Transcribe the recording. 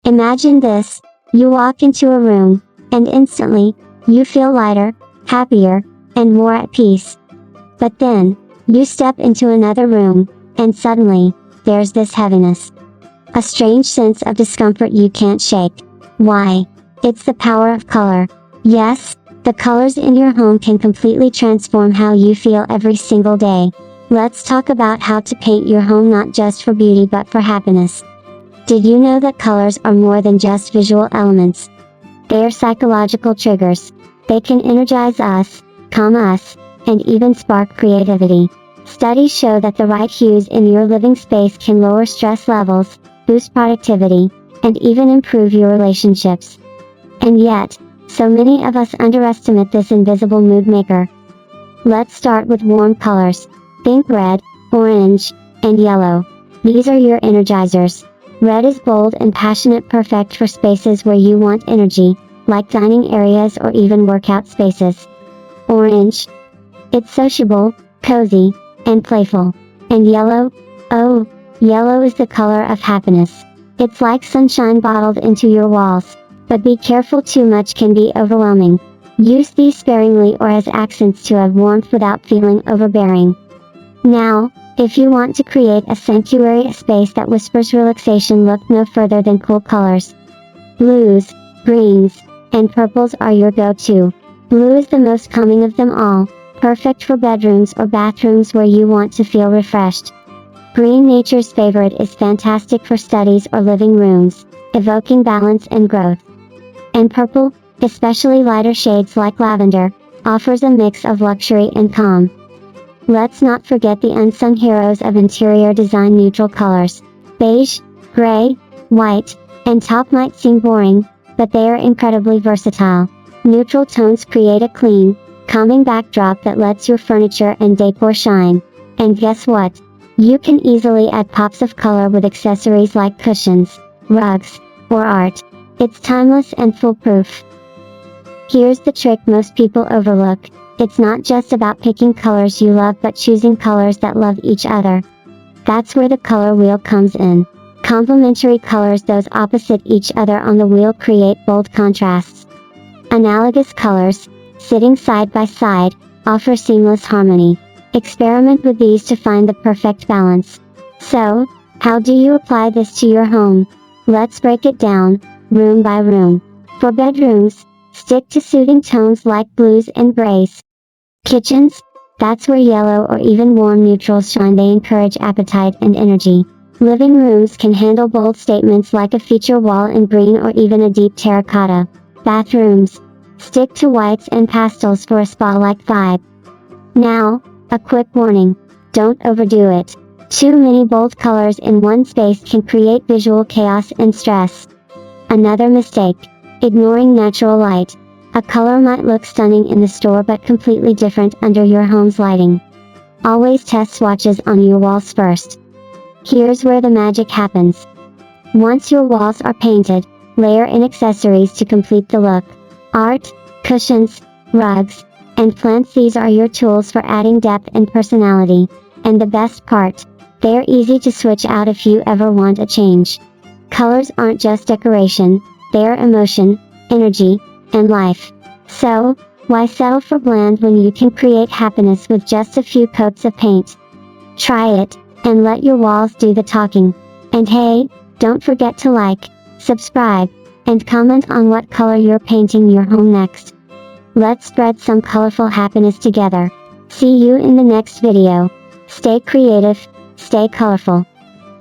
Imagine this. You walk into a room, and instantly, you feel lighter, happier, and more at peace. But then, you step into another room, and suddenly, there's this heaviness. A strange sense of discomfort you can't shake. Why? It's the power of color. Yes, the colors in your home can completely transform how you feel every single day. Let's talk about how to paint your home not just for beauty but for happiness. Did you know that colors are more than just visual elements? They are psychological triggers. They can energize us, calm us, and even spark creativity. Studies show that the right hues in your living space can lower stress levels, boost productivity, and even improve your relationships. And yet, so many of us underestimate this invisible mood maker. Let's start with warm colors. Think red, orange, and yellow. These are your energizers. Red is bold and passionate, perfect for spaces where you want energy, like dining areas or even workout spaces. Orange. It's sociable, cozy, and playful. And yellow? Oh, yellow is the color of happiness. It's like sunshine bottled into your walls. But be careful, too much can be overwhelming. Use these sparingly or as accents to add warmth without feeling overbearing. Now, if you want to create a sanctuary, a space that whispers relaxation, look no further than cool colors. Blues, greens, and purples are your go-to. Blue is the most calming of them all, perfect for bedrooms or bathrooms where you want to feel refreshed. Green, nature's favorite, is fantastic for studies or living rooms, evoking balance and growth. And purple, especially lighter shades like lavender, offers a mix of luxury and calm. Let's not forget the unsung heroes of interior design: neutral colors. Beige, gray, white, and taupe might seem boring, but they are incredibly versatile. Neutral tones create a clean, calming backdrop that lets your furniture and decor shine. And guess what? You can easily add pops of color with accessories like cushions, rugs, or art. It's timeless and foolproof. Here's the trick most people overlook. It's not just about picking colors you love but choosing colors that love each other. That's where the color wheel comes in. Complementary colors, those opposite each other on the wheel, create bold contrasts. Analogous colors, sitting side by side, offer seamless harmony. Experiment with these to find the perfect balance. So, how do you apply this to your home? Let's break it down, room by room. For bedrooms, stick to soothing tones like blues and grays. Kitchens? That's where yellow or even warm neutrals shine. They encourage appetite and energy. Living rooms can handle bold statements like a feature wall in green or even a deep terracotta. Bathrooms? Stick to whites and pastels for a spa-like vibe. Now, a quick warning. Don't overdo it. Too many bold colors in one space can create visual chaos and stress. Another mistake: ignoring natural light. A color might look stunning in the store but completely different under your home's lighting. Always test swatches on your walls first. Here's where the magic happens. Once your walls are painted, layer in accessories to complete the look. Art, cushions, rugs, and plants. These are your tools for adding depth and personality. And the best part, they're easy to switch out if you ever want a change. Colors aren't just decoration, they're emotion, energy, and life. So, why settle for bland when you can create happiness with just a few coats of paint? Try it, and let your walls do the talking. And hey, don't forget to like, subscribe, and comment on what color you're painting your home next. Let's spread some colorful happiness together. See you in the next video. Stay creative, stay colorful.